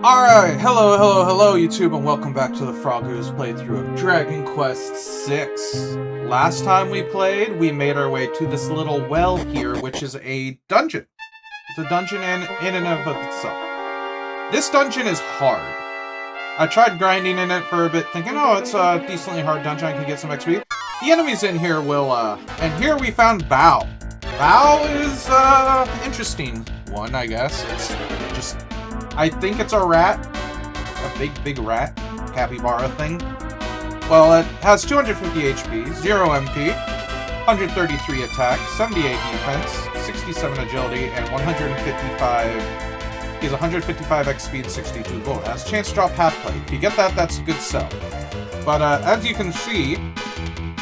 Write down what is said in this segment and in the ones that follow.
Alright, hello YouTube, and welcome back to the Froggoose playthrough of Dragon Quest VI. Last time we played, we made our way to this little well here, which is a dungeon. It's a dungeon in and of itself. This dungeon is hard. I tried grinding in it for a bit, thinking, oh, it's a decently hard dungeon, I can get some XP. The enemies in here will, and here we found Bao. Bao is, interesting one, I guess. It's just... I think it's a rat. A big rat. Capybara thing. Well, it has 250 HP, 0 MP, 133 attack, 78 defense, 67 agility, and 155... He's 155 XP and 62 gold. It has a chance to drop half plate. If you get that, that's a good sell. But, as you can see,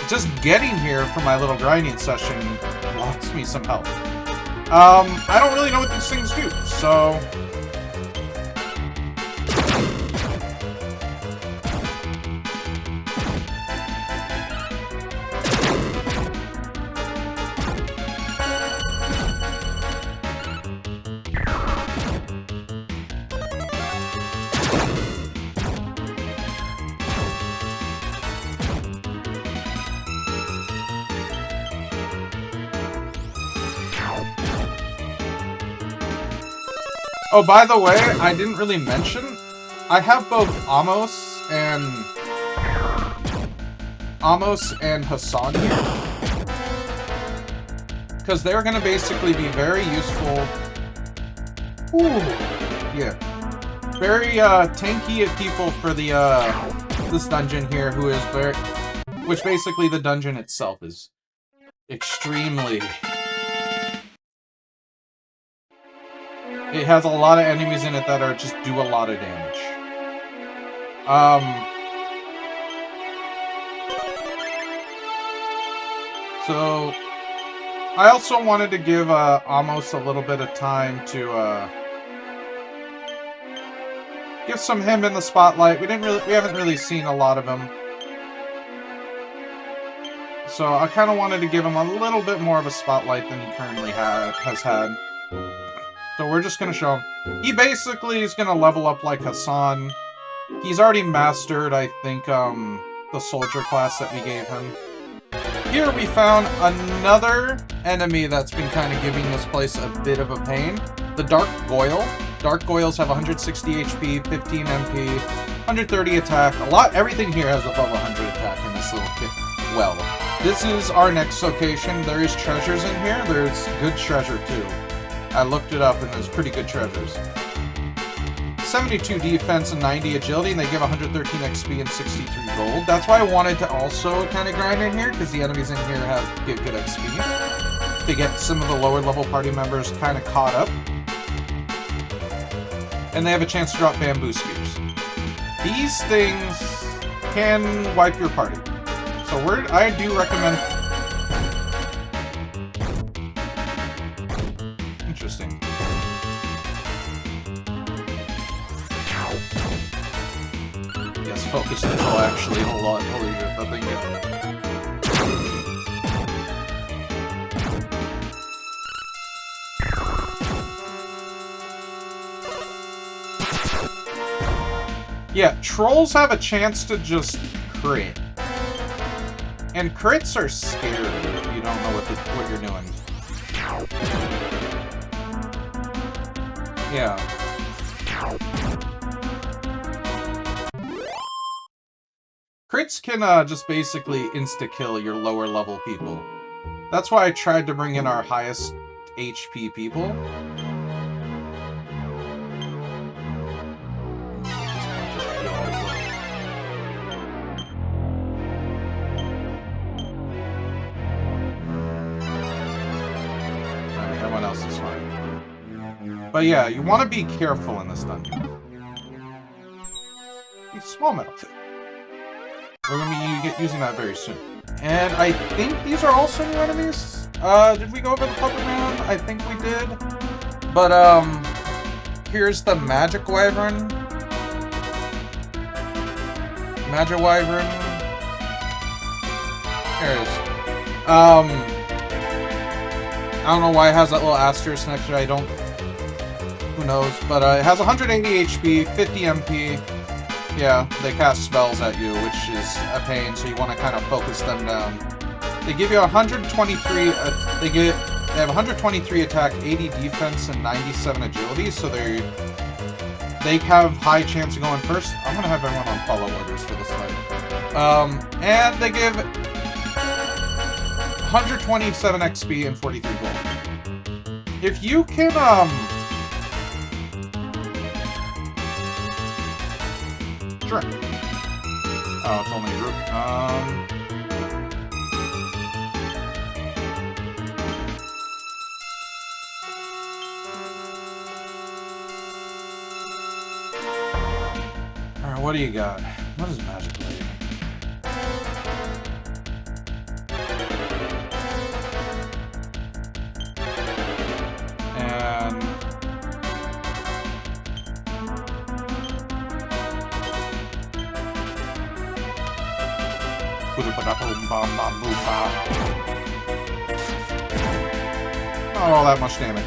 just getting here for my little grinding session lost me some health. I don't really know what these things do, so... Oh, by the way, I didn't really mention, I have both Amos and Hassan here. Because they're going to basically be very useful. Ooh, yeah. Very tanky people for the this dungeon here, who is very... Which basically the dungeon itself is extremely... It has a lot of enemies in it that are just do a lot of damage. So I also wanted to give Amos a little bit of time to give him in the spotlight. We haven't really seen a lot of him. So I kind of wanted to give him a little bit more of a spotlight than he currently has had. So we're just going to show him. He basically is going to level up like Hassan. He's already mastered, I think, the soldier class that we gave him. Here we found another enemy that's been kind of giving this place a bit of a pain. The Dark Goyle. Dark Goyles have 160 HP, 15 MP, 130 attack. Everything here has above 100 attack in this little kit. Well, this is our next location. There is treasures in here. There's good treasure, too. I looked it up, and there's pretty good treasures. 72 defense and 90 agility, and they give 113 XP and 63 gold. That's why I wanted to also kind of grind in here, because the enemies in here get good XP. To get some of the lower level party members kind of caught up. And they have a chance to drop bamboo spears. These things can wipe your party. So I do recommend... Interesting. Yes, focus control actually a lot. Holy shit, that thing Yeah, trolls have a chance to just crit. And crits are scary if you don't know what you're doing. Yeah. Crits can just basically insta-kill your lower level people. That's why I tried to bring in our highest HP people. Alright, everyone else is fine. But yeah, you want to be careful in this dungeon. These small metal thing. We're going to be using that very soon. And I think these are also new enemies. Did we go over the puppet man? I think we did. But, here's the Magic Wyvern. Magic Wyvern. There it is. I don't know why it has that little asterisk next to it. Who who knows? But it has 180 HP, 50 MP. Yeah, they cast spells at you, which is a pain, so you want to kind of focus them down. They give you 123, they have 123 attack, 80 defense, and 97 agility, so they have high chance of going first. I'm gonna have everyone on follow orders for this fight. And they give 127 XP and 43 gold. If you can, sure. Oh, it's only a group. Alright, what do you got? What is Magic Lady? And... not all that much damage.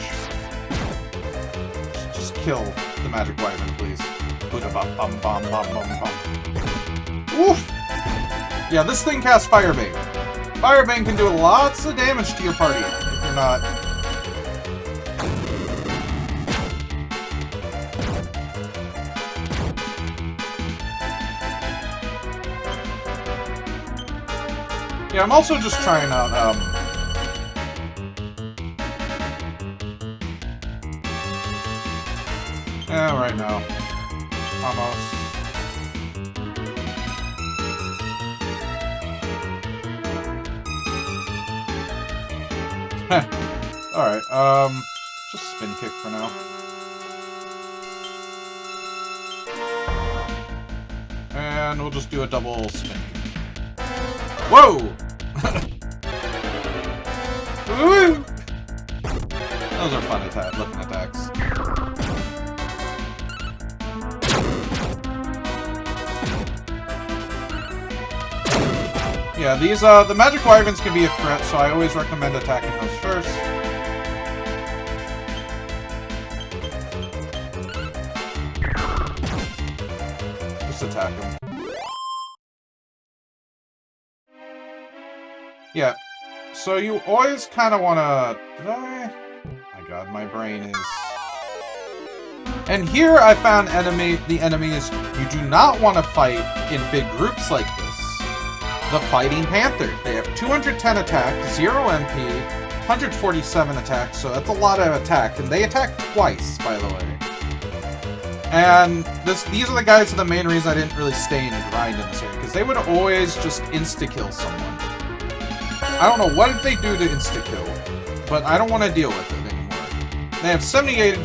Just kill the Magic Wyvern, please. Oof! Yeah, this thing casts Firebane. Firebane can do lots of damage to your party if you're not... Yeah, I'm also just trying out, yeah, right now. Almost. Alright, just spin kick for now. And we'll just do a double spin kick. Whoa! Woo! Those are fun looking attacks. Yeah, these, the Magic Wyverns can be a threat, so I always recommend attacking those first. Just attack them. Yeah, so you always kind of want to... Did I? My god, my brain is... And here I found the enemies you do not want to fight in big groups like this. The Fighting Panther. They have 210 attack, 0 MP, 147 attack, so that's a lot of attack. And they attack twice, by the way. And these are the guys, the main reason I didn't really stay and grind in this area, because they would always just insta-kill someone. I don't know what they do to insta-kill, but I don't want to deal with it anymore. They have 78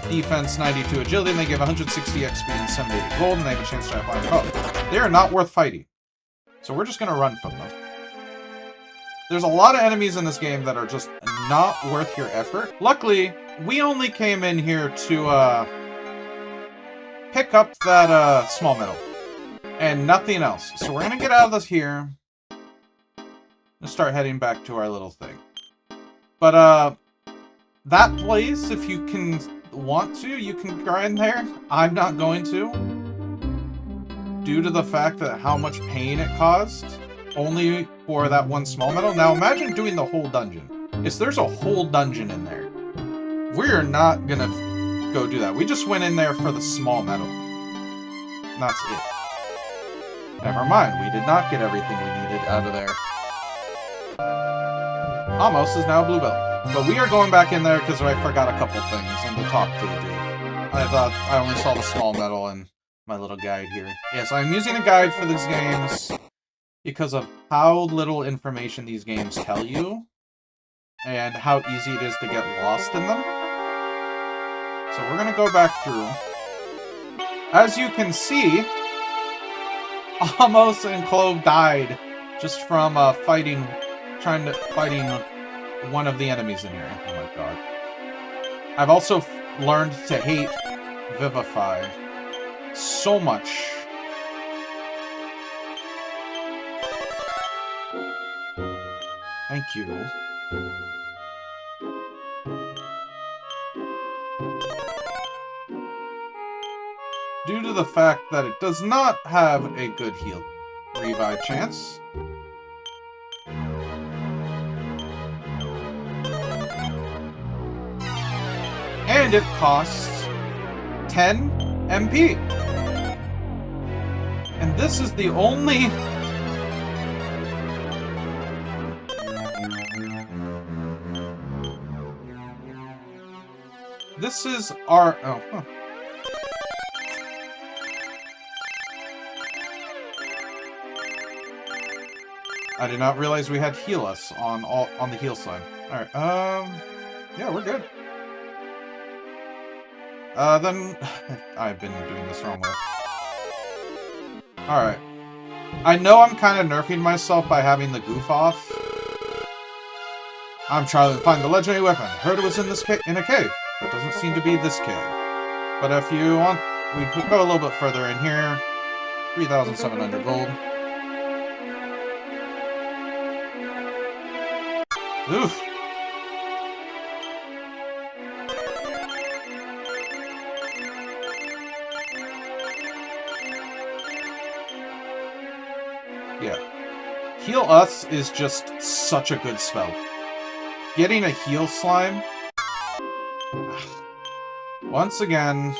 defense, 92 agility, and they give 160 XP and 78 gold, and they have a chance to apply. Oh, they are not worth fighting. So we're just going to run from them. There's a lot of enemies in this game that are just not worth your effort. Luckily, we only came in here to pick up that small medal. And nothing else. So we're going to get out of this here. And start heading back to our little thing. But that place, if you want to, you can grind there. I'm not going to. Due to the fact that how much pain it caused, only for that one small medal. Now imagine doing the whole dungeon. There's a whole dungeon in there. We're not gonna go do that. We just went in there for the small medal. That's it. Never mind, we did not get everything we needed out of there. Amos is now a blue belt. But we are going back in there because I forgot a couple things and to talk to the dude. I thought I only saw the small medal and my little guide here. Yes, I'm using a guide for these games because of how little information these games tell you and how easy it is to get lost in them. So we're going to go back through. As you can see, Amos and Clove died just from fighting one of the enemies in here. Oh my god. I've also learned to hate Vivify so much. Thank you. the fact that it does not have a good heal revive chance. And it costs 10 MP. And this is the only... This is our... Oh, huh. I did not realize we had heal us on the heal sign. Alright, yeah, we're good. Then... I've been doing this wrong way. Alright. I know I'm kind of nerfing myself by having the goof off. I'm trying to find the legendary weapon. Heard it was in a cave. But doesn't seem to be this cave. But if you want, we could go a little bit further in here. 3,700 gold. Oof. Yeah. Heal Us is just such a good spell. Getting a heal slime... Once again...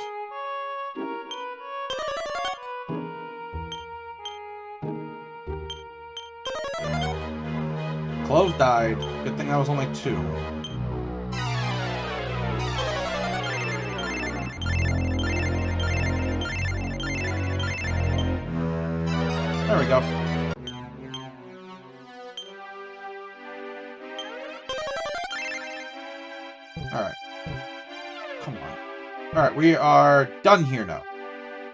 Clove died. Good thing that was only 2. There we go. Alright. Come on. Alright, we are done here now.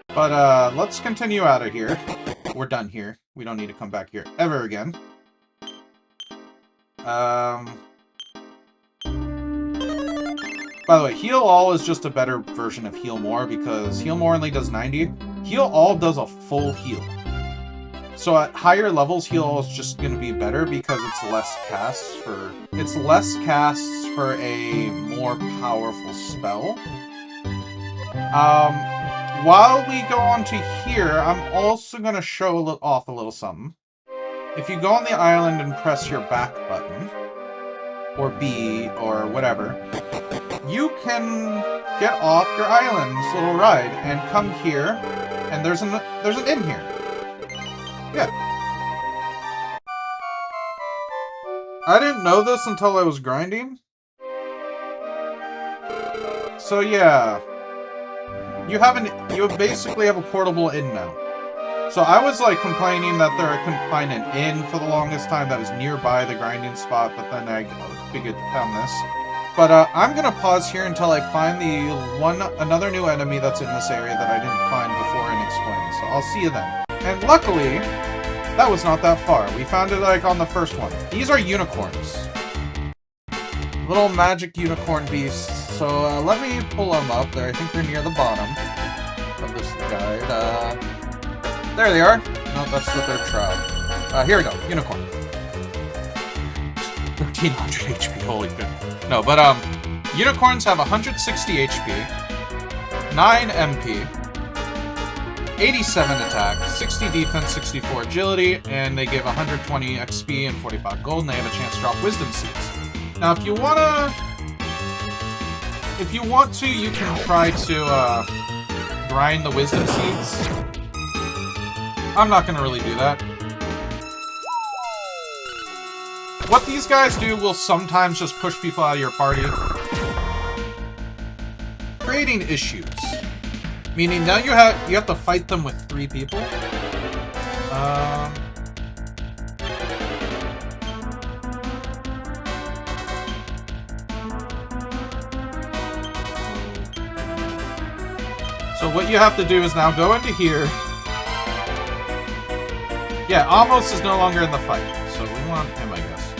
But, let's continue out of here. We're done here. We don't need to come back here ever again. By the way, Heal All is just a better version of Heal More, because Heal More only does 90. Heal All does a full heal. So at higher levels, Heal All is just going to be better because it's less casts for... It's less casts for a more powerful spell. While we go on to here, I'm also going to show off a little something. If you go on the island and press your back button, or B, or whatever, you can get off your island's little ride and come here, and there's an inn here. Yeah. I didn't know this until I was grinding. So yeah, you basically have a portable inn now. So I was like complaining that I couldn't find an inn for the longest time that was nearby the grinding spot, but then I figured found this. But I'm gonna pause here until I find another new enemy that's in this area that I didn't find before and explain. So I'll see you then. And luckily, that was not that far. We found it like on the first one. These are unicorns. Little magic unicorn beasts. So let me pull them up there. I think they're near the bottom of this guide. There they are. No, that's the third trial. Here we go. Unicorn. 1300 HP. Holy good. No, but unicorns have 160 HP, 9 MP, 87 attack, 60 defense, 64 agility, and they give 120 XP and 45 gold, and they have a chance to drop wisdom seeds. Now, if you want to, you can try to grind the wisdom seeds. I'm not going to really do that. What these guys do will sometimes just push people out of your party, creating issues. Meaning now you have to fight them with 3 people. So what you have to do is now go into here. Yeah, Amos is no longer in the fight, so we want him, I guess.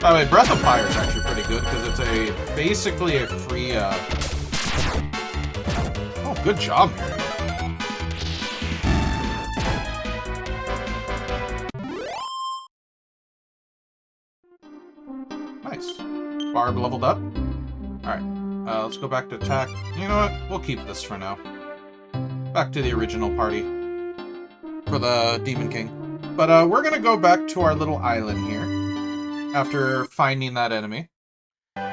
By the way, Breath of Fire is actually pretty good, because it's basically a free, Oh, good job, Mary. Nice. Barb leveled up. Alright, let's go back to attack. You know what? We'll keep this for now. Back to the original party. For the Demon King. But we're gonna go back to our little island here. After finding that enemy. Where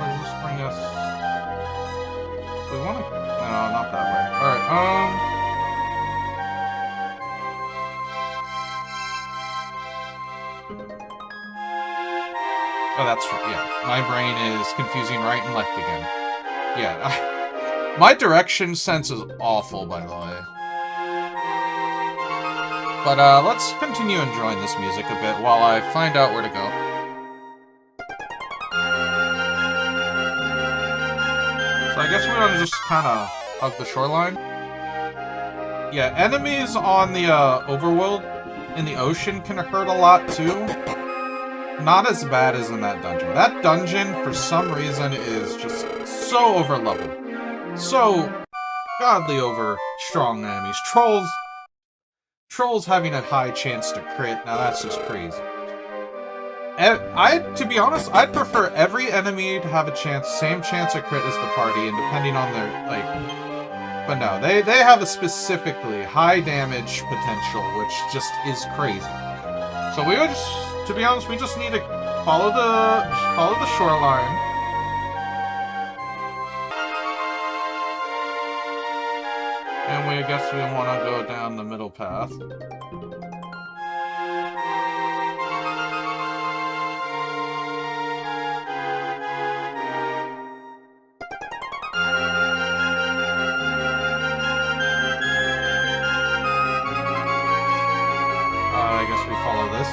does this bring us? We wanna... No, not that way. Alright, Oh, that's right, yeah. My brain is confusing right and left again. Yeah, my direction sense is awful, by the way. But, let's continue enjoying this music a bit while I find out where to go. So I guess we want to just kind of hug the shoreline. Yeah, enemies on the, overworld in the ocean can hurt a lot, too. Not as bad as in that dungeon. That dungeon, for some reason, is just so over-leveled. So godly over strong enemies. Trolls having a high chance to crit. Now that's just crazy. To be honest, I'd prefer every enemy to have a same chance of crit as the party, and depending on their, like... But no, they have a specifically high damage potential, which just is crazy. So we would just... To be honest, we just need to follow the shoreline. And I guess we want to go down the middle path. I guess we follow this.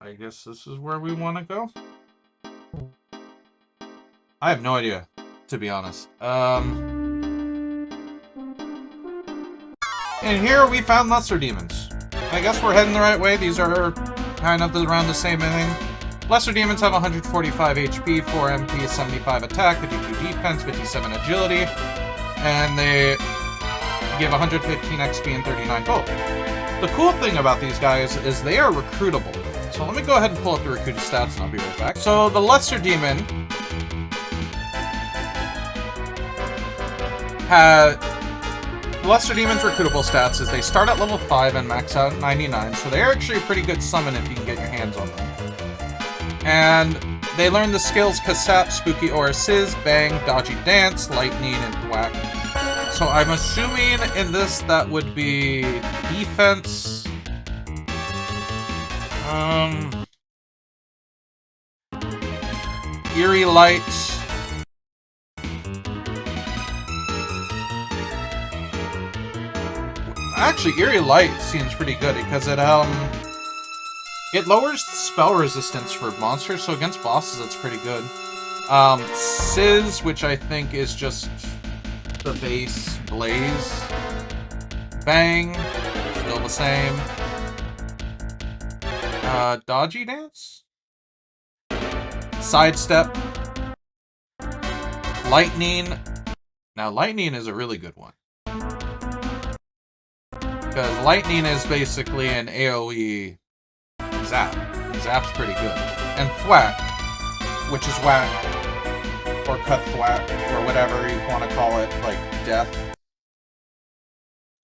I guess this is where we want to go. I have no idea, to be honest. And here we found Lesser Demons. I guess we're heading the right way. These are kind of around the same thing. Lesser Demons have 145 HP, 4 MP, 75 attack, 52 defense, 57 agility, and they give 115 XP and 39 gold. The cool thing about these guys is they are recruitable. So let me go ahead and pull up the recruited stats and I'll be right back. So the Lesser Demon Lesser Demon's recruitable stats is they start at level 5 and max out at 99, so they're actually a pretty good summon if you can get your hands on them. And they learn the skills Kasap, Spooky Aura, Sizz, Bang, Dodgy Dance, Lightning, and Thwack. So I'm assuming in this that would be defense. Eerie Light. Actually, Eerie Light seems pretty good because it lowers spell resistance for monsters, so against bosses it's pretty good. Sizz, which I think is just the base Blaze. Bang, still the same. Dodgy Dance? Sidestep. Lightning. Now, Lightning is a really good one. Because Lightning is basically an AoE zap. Zap's pretty good. And Thwack, which is whack, or cut thwack, or whatever you want to call it, like death.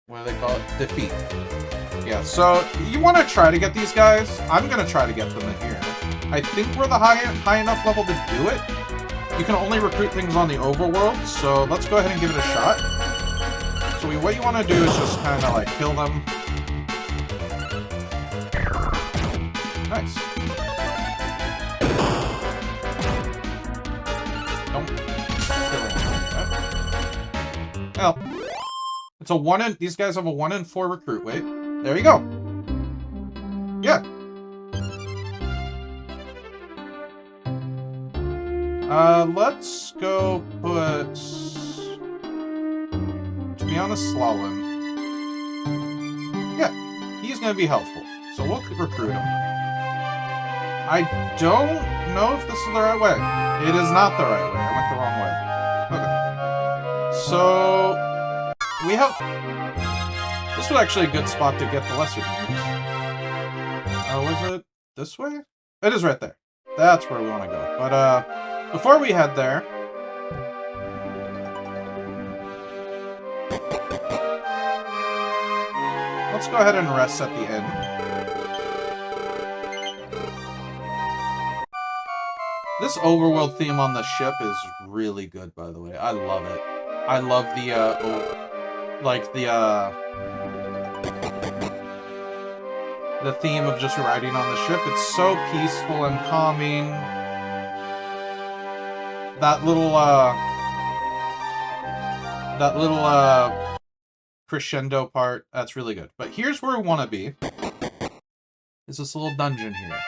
What do they call it? Defeat. Yeah, so you want to try to get these guys. I'm going to try to get them in here. I think we're the high enough level to do it. You can only recruit things on the overworld, so let's go ahead and give it a shot. So what you want to do is just kind of like kill them. Nice. Don't kill them. Well, it's a 1 in. These guys have a 1 in 4 recruit. Wait, there you go. Yeah. Let's go put. To be honest, Slalom. Yeah, he's going to be helpful. So we'll recruit him. I don't know if this is the right way. It is not the right way. I went the wrong way. Okay. So we have. This was actually a good spot to get the lesser demons. Oh, was it this way? It is right there. That's where we want to go. But before we head there, let's go ahead and rest at the inn. This overworld theme on the ship is really good, by the way. I love it. I love the, the theme of just riding on the ship. It's so peaceful and calming. That little crescendo part, that's really good. But here's where we want to be. Is this little dungeon here.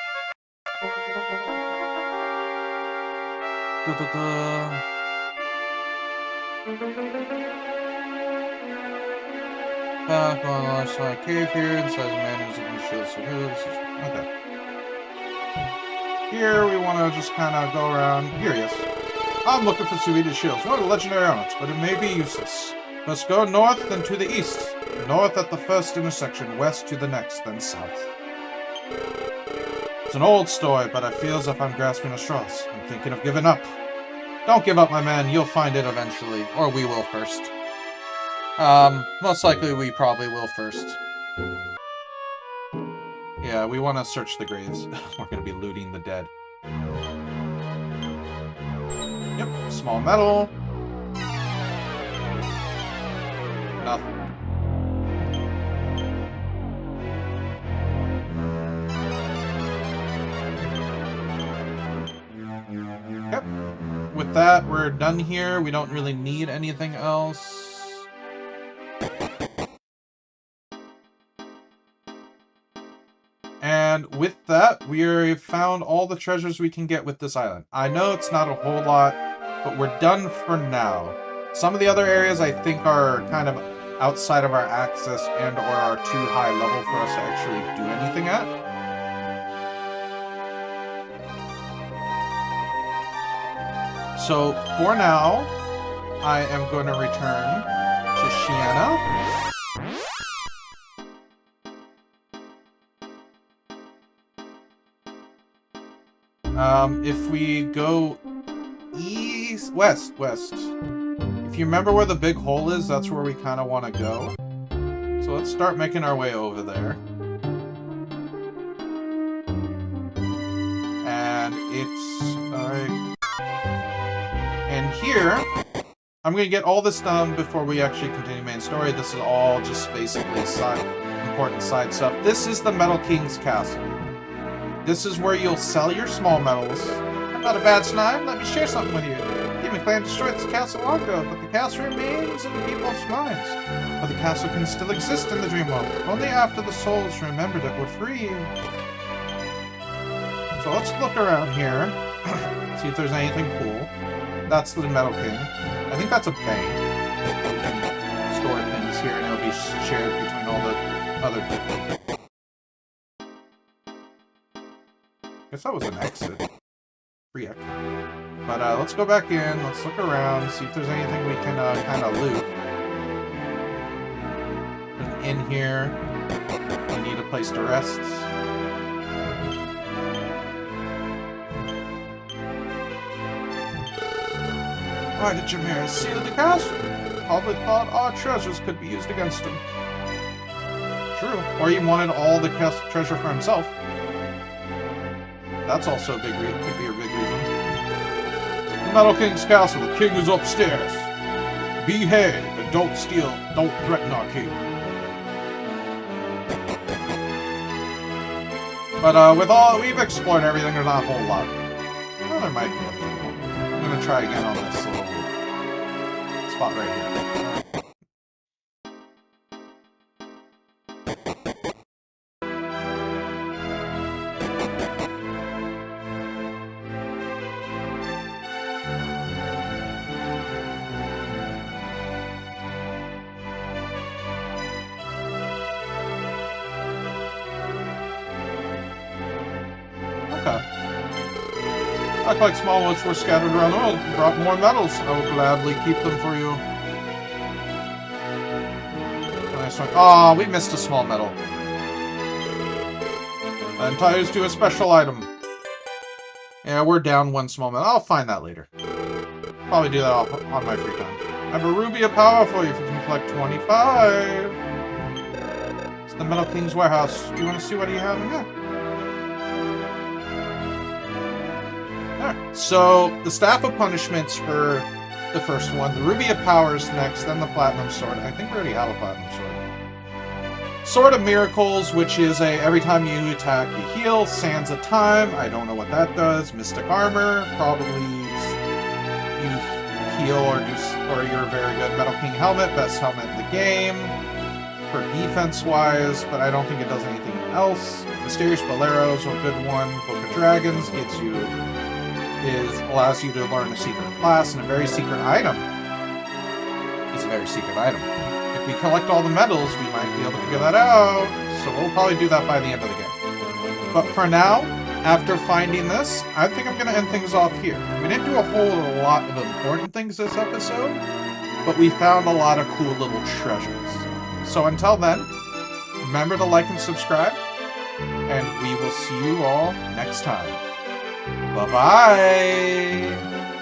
Back on the left side cave here, inside the man who's looking shield. So here, this is okay. Here we want to just kind of go around. Here he is. I'm looking for Suida's shields, one of the legendary ornaments, but it may be useless. Must go north, then to the east. North at the first intersection, west to the next, then south. It's an old story, but I feel as if I'm grasping at straws. I'm thinking of giving up. Don't give up, my man. You'll find it eventually. Or we will first. Most likely we probably will first. Yeah, we want to search the graves. We're going to be looting the dead. Yep, small metal. Nothing. Yep. With that, we're done here. We don't really need anything else. And with that, we've found all the treasures we can get with this island. I know it's not a whole lot, but we're done for now. Some of the other areas I think are kind of outside of our access and or are too high level for us to actually do anything at. So, for now, I am going to return to Sienna. If we go west. If you remember where the big hole is, that's where we kind of want to go. So let's start making our way over there. And it's... and here, I'm going to get all this done before we actually continue main story. This is all just basically important side stuff. This is the Metal King's castle. This is where you'll sell your small metals. I'm not a bad snide. Let me share something with you. Demon Clan destroyed this castle long ago, but the castle remains in the people's minds. But the castle can still exist in the dream world. Only after the souls remembered it were free. So let's look around here. See if there's anything cool. That's the Metal King. I think that's a bank. We can store things here and it'll be shared between all the other people. I guess that was an exit. Free exit. But let's go back in, let's look around, see if there's anything we can kind of loot. There's an inn here. We need a place to rest. Why did Jameer seal the castle? Probably thought our treasures could be used against him. True. Or he wanted all the treasure for himself. That's also a big reason. Could be a big reason. The Metal King's castle. The king is upstairs. Behave and don't steal. Don't threaten our king. But with all we've explored everything, there's not a whole lot. Well, there might be a little. I'm gonna try again on this little spot right here. Like small ones were scattered around the world, brought more metals. I will gladly keep them for you. missed one. Oh, we missed a small medal. And ties to a special item. Yeah, we're down one small medal. I'll find that later. Probably do that on my free time. I have a ruby of power for you if you can collect 25. It's the Metal King's warehouse. Do you want to see what you have in there? Alright, so the Staff of Punishments for the first one. The Ruby of Powers next, then the Platinum Sword. I think we already have a Platinum Sword. Sword of Miracles, which is a every time you attack, you heal. Sands of Time, I don't know what that does. Mystic Armor, probably you heal or you're very good. Metal King Helmet, best helmet in the game for defense-wise, but I don't think it does anything else. Mysterious Bolero's a good one. Book of Dragons gets you allows you to learn a secret class, and a very secret item is a very secret item. If we collect all the medals, we might be able to figure that out, so we'll probably do that by the end of the game. But for now, after finding this, I think I'm going to end things off here. We didn't do a whole lot of important things this episode, but we found a lot of cool little treasures. So until then, remember to like and subscribe, and we will see you all next time. Bye-bye!